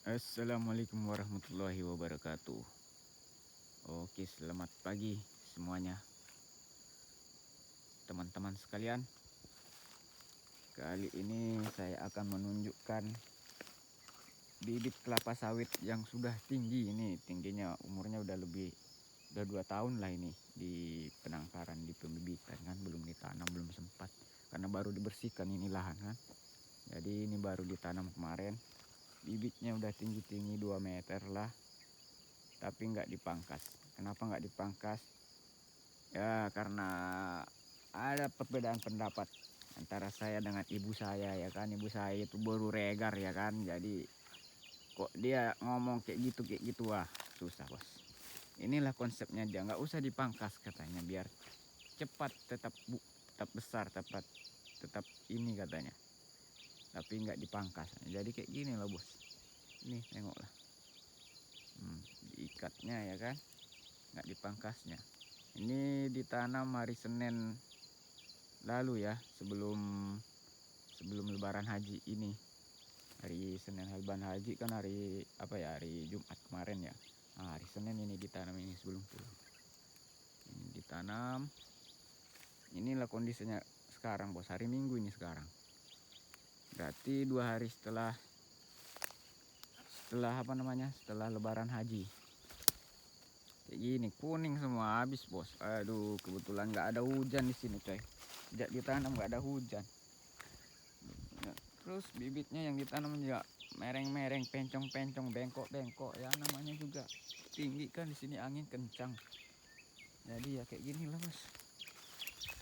Assalamualaikum warahmatullahi wabarakatuh. Oke, selamat pagi semuanya, teman-teman sekalian. Kali ini saya akan menunjukkan bibit kelapa sawit yang sudah tinggi. Ini tingginya, umurnya udah 2 tahun lah ini di penangkaran, di pembibitan kan, belum ditanam, belum sempat karena baru dibersihkan ini lahan kan. Jadi ini baru ditanam kemarin. Bibitnya udah tinggi-tinggi 2 meter lah, tapi nggak dipangkas. Kenapa nggak dipangkas? Ya karena ada perbedaan pendapat antara saya dengan ibu saya ya kan. Ibu saya itu baru regar ya kan, jadi kok dia ngomong kayak gitu, wah susah bos. Inilah konsepnya, dia nggak usah dipangkas katanya, biar cepat, tetap besar, tetap ini katanya, tapi nggak dipangkas. Jadi kayak gini loh bos, nih tengoklah. Diikatnya ya kan, nggak dipangkasnya. Ini ditanam hari Senin lalu ya, sebelum lebaran haji ini. Hari Senin lebaran haji kan hari apa ya, hari Jumat kemarin ya. Hari Senin ini ditanam, ini sebelum pulang ini ditanam. Inilah kondisinya sekarang bos, hari Minggu ini sekarang. Berarti 2 hari setelah setelah lebaran haji. Kayak gini kuning semua habis bos. Aduh, kebetulan nggak ada hujan di sini coy. Sejak ditanam nggak ada hujan. Terus bibitnya yang ditanam juga mereng-mereng, pencong-pencong, bengkok-bengkok ya, namanya juga tinggi kan, di sini angin kencang. Jadi ya kayak gini lah bos.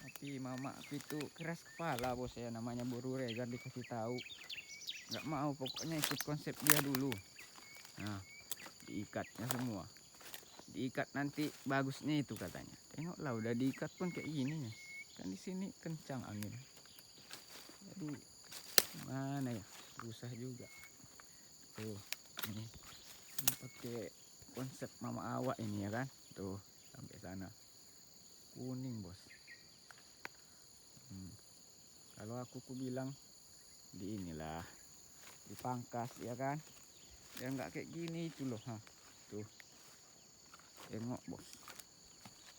Tapi mama aku itu keras kepala bos ya, namanya baru regar dikasih tahu nggak mau, pokoknya ikut konsep dia dulu. Nah, diikatnya semua. Diikat nanti bagusnya itu katanya. Tengoklah udah diikat pun kayak gini ya. Kan di sini kencang angin. Jadi mana ya, susah juga. Tuh, ini pakai konsep mama awak ini ya kan. Tuh, sampai sana. Kuning, bos. Kalau aku bilang di inilah, dipangkas ya kan. Ya nggak kayak gini itu loh, ha. Tuh. Tengok, bos.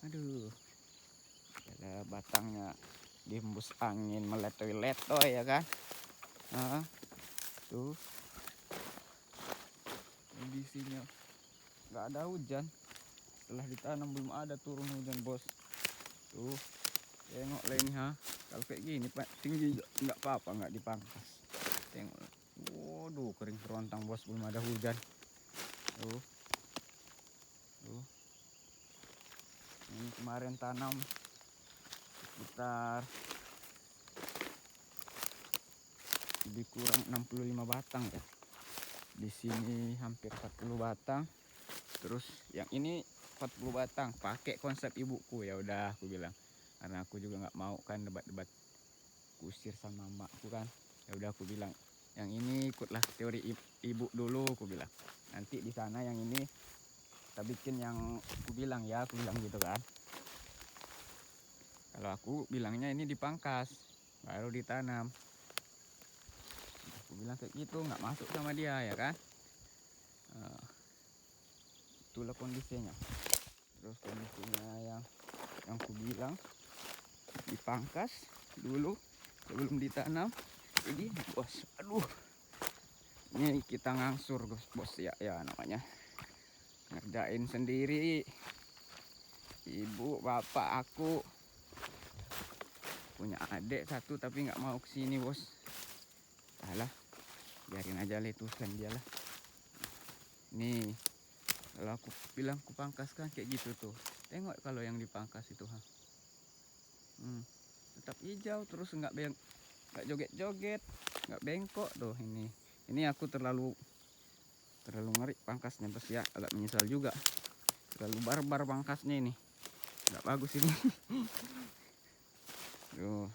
Aduh. Yalah, batangnya dihembus angin meletoy-letoy ya kan. Tuh. Kondisinya nggak ada hujan, setelah ditanam belum ada turun hujan bos. Tuh tengok lah ini, ha, kalau kayak gini pak tinggi nggak apa-apa, nggak dipangkas. Tengok, waduh kering kerontang bos, belum ada hujan. Tuh ini kemarin tanam sekitar lebih kurang 65 batang ya. Di sini hampir 40 batang. Terus yang ini 40 batang, pakai konsep ibuku. Ya udah aku bilang, karena aku juga nggak mau kan debat-debat, kusir sama emakku kan. Ya udah aku bilang, yang ini ikutlah teori ibu dulu, aku bilang. Nanti di sana yang ini kita bikin yang aku bilang ya, aku bilang gitu kan. Kalau aku bilangnya ini dipangkas baru ditanam. Aku bilang kayak gitu, nggak masuk sama dia ya kan. Itulah kondisinya. Terus kondisinya yang aku bilang dipangkas dulu sebelum ditanam. Jadi bos, aduh, ini kita ngangsur bos ya namanya ngerjain sendiri. Ibu bapak aku punya adik satu tapi nggak mau kesini bos. Alah, biarin aja lah, itukan dia lah. Nih kalau aku bilang aku pangkas kan kayak gitu tuh. Tengok kalau yang dipangkas itu, ha. Tetap hijau terus, nggak joget-joget, nggak bengkok tuh. Ini aku terlalu ngeri pangkasnya bos ya, agak menyesal juga, terlalu barbar pangkasnya ini, nggak bagus ini. tuh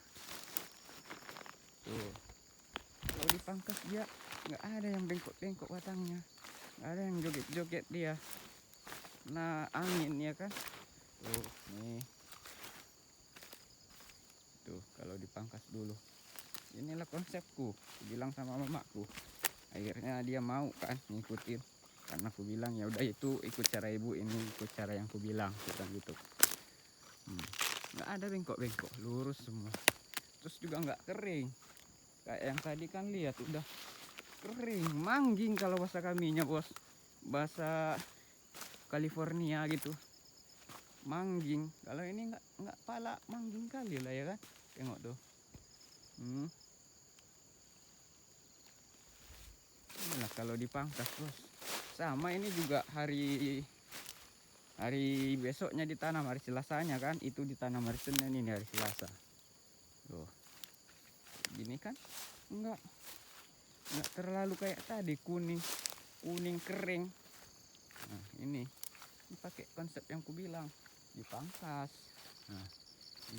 kalau dipangkas dia nggak ada yang bengkok-bengkok batangnya, nggak ada yang joget-joget dia, nah angin ya kan. Tuh kalau dipangkas dulu. Inilah konsepku, bilang sama mamaku. Akhirnya dia mau kan ngikutin, karena aku bilang ya udah itu ikut cara ibu, ini ikut cara yang aku bilang gitu. Nggak ada bengkok-bengkok, lurus semua. Terus juga nggak kering kayak yang tadi kan, lihat udah kering, mangging kalau bahasa kaminya bos, bahasa California gitu, mangging. Kalau ini nggak pala mangging kali lah ya kan, tengok tuh. Nah, kalau dipangkas bos, sama ini juga hari besoknya ditanam, hari Selasanya kan, itu ditanam hari Senin, ini hari Selasa. Tuh, gini kan nggak terlalu kayak tadi kuning kering. Nah, ini pakai konsep yang ku bilang, dipangkas. Nah,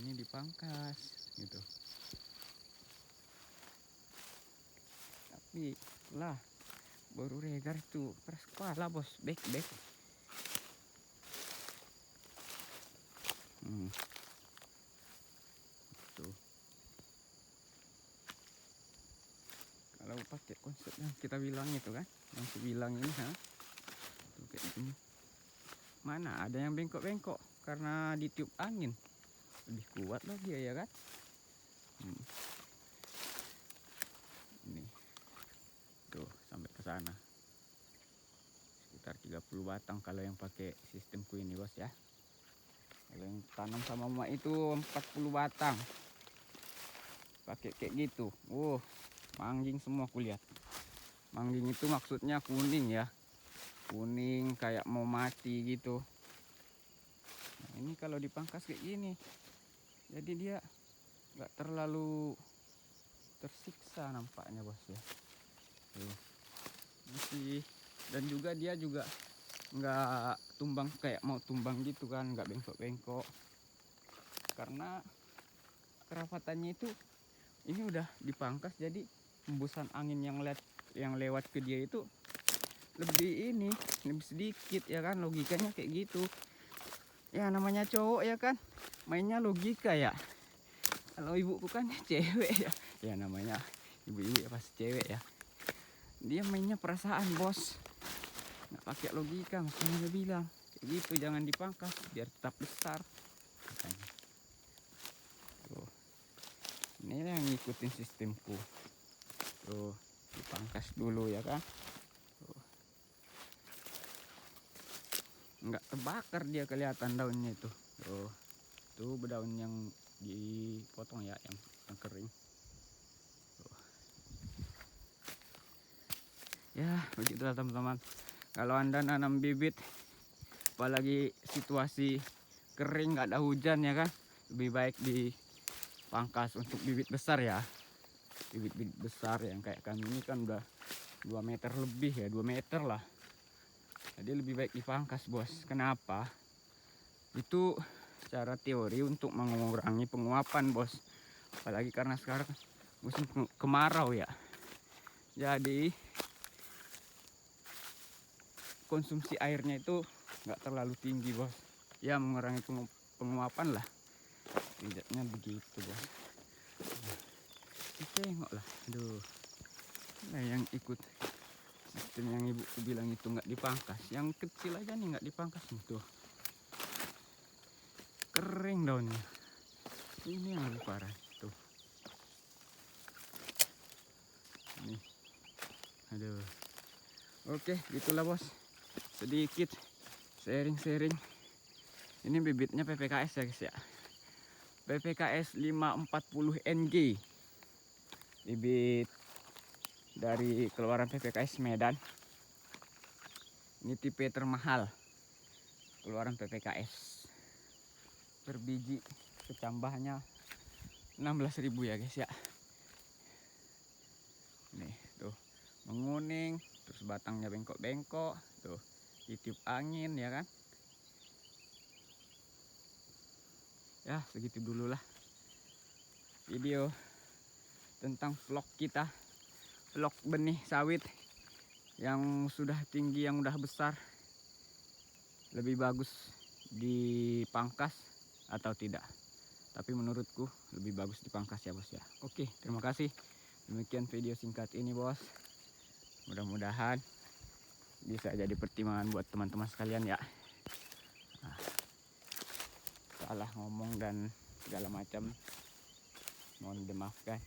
ini dipangkas gitu. Tapi lah baru regar itu keras kepala bos, back. Tuh. Kalau pakai konsep yang kita bilang itu kan, yang aku bilang ini tuh kayak gini. Mana ada yang bengkok-bengkok karena ditiup angin, lebih kuat lah dia ya kan. Ini tuh sampai ke sana sekitar 30 batang kalau yang pakai sistemku ini bos ya. Kalau yang tanam sama mama itu 40 batang pakai kayak gitu. Mangging semua kulihat. Mangging itu maksudnya kuning ya, kuning kayak mau mati gitu. Nah, ini kalau dipangkas kayak gini, jadi dia nggak terlalu tersiksa nampaknya bos ya. Masih, dan juga dia juga nggak tumbang kayak mau tumbang gitu kan, nggak bengkok-bengkok karena kerapatannya itu. Ini udah dipangkas, jadi hembusan angin yang lewat ke dia itu lebih sedikit ya kan, logikanya kayak gitu ya, namanya cowok ya kan, mainnya logika ya. Kalau ibuku kan cewek ya namanya ibu-ibu ya pasti cewek ya, dia mainnya perasaan bos, nggak pakai logika. Makanya dia bilang kayak gitu, jangan dipangkas biar tetap besar katanya. Tuh, ini yang ngikutin sistemku. Tuh, dipangkas dulu ya kan. Tuh, nggak terbakar dia, kelihatan daunnya itu. Tuh daun yang dipotong ya, yang kering. Tuh. Ya begitulah teman-teman, kalau anda nanam bibit apalagi situasi kering nggak ada hujan ya kan, lebih baik dipangkas untuk bibit besar ya. Bibit besar yang kayak kami ini kan udah 2 meter lebih ya, 2 meter lah, jadi lebih baik dipangkas bos. Kenapa? Itu secara teori untuk mengurangi penguapan bos, apalagi karena sekarang musim kemarau ya, jadi konsumsi airnya itu nggak terlalu tinggi bos ya, mengurangi penguapan lah, tidaknya begitu bos. Tengok lah, aduh, nah yang ikut sistem yang ibuku bilang itu nggak dipangkas, yang kecil aja nih nggak dipangkas tuh kering daunnya. Ini yang lebih parah tuh, nih, aduh. Oke, gitulah bos, sedikit sharing. Ini bibitnya PPKS ya guys ya, PPKS 540 NG, bibit dari keluaran PPKS Medan. Ini tipe termahal keluaran PPKS, per biji kecambahnya 16.000 ya guys ya. Nih tuh menguning, terus batangnya bengkok-bengkok, tuh ditiup angin ya kan. Ya segitu dulu lah video tentang vlog kita, vlog benih sawit yang sudah tinggi, yang udah besar. Lebih bagus dipangkas atau tidak? Tapi menurutku lebih bagus dipangkas ya bos ya. Oke, terima kasih. Demikian video singkat ini bos. Mudah-mudahan bisa jadi pertimbangan buat teman-teman sekalian ya. Nah, salah ngomong dan segala macam mohon dimaafkan.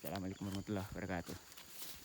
Assalamualaikum warahmatullahi wabarakatuh.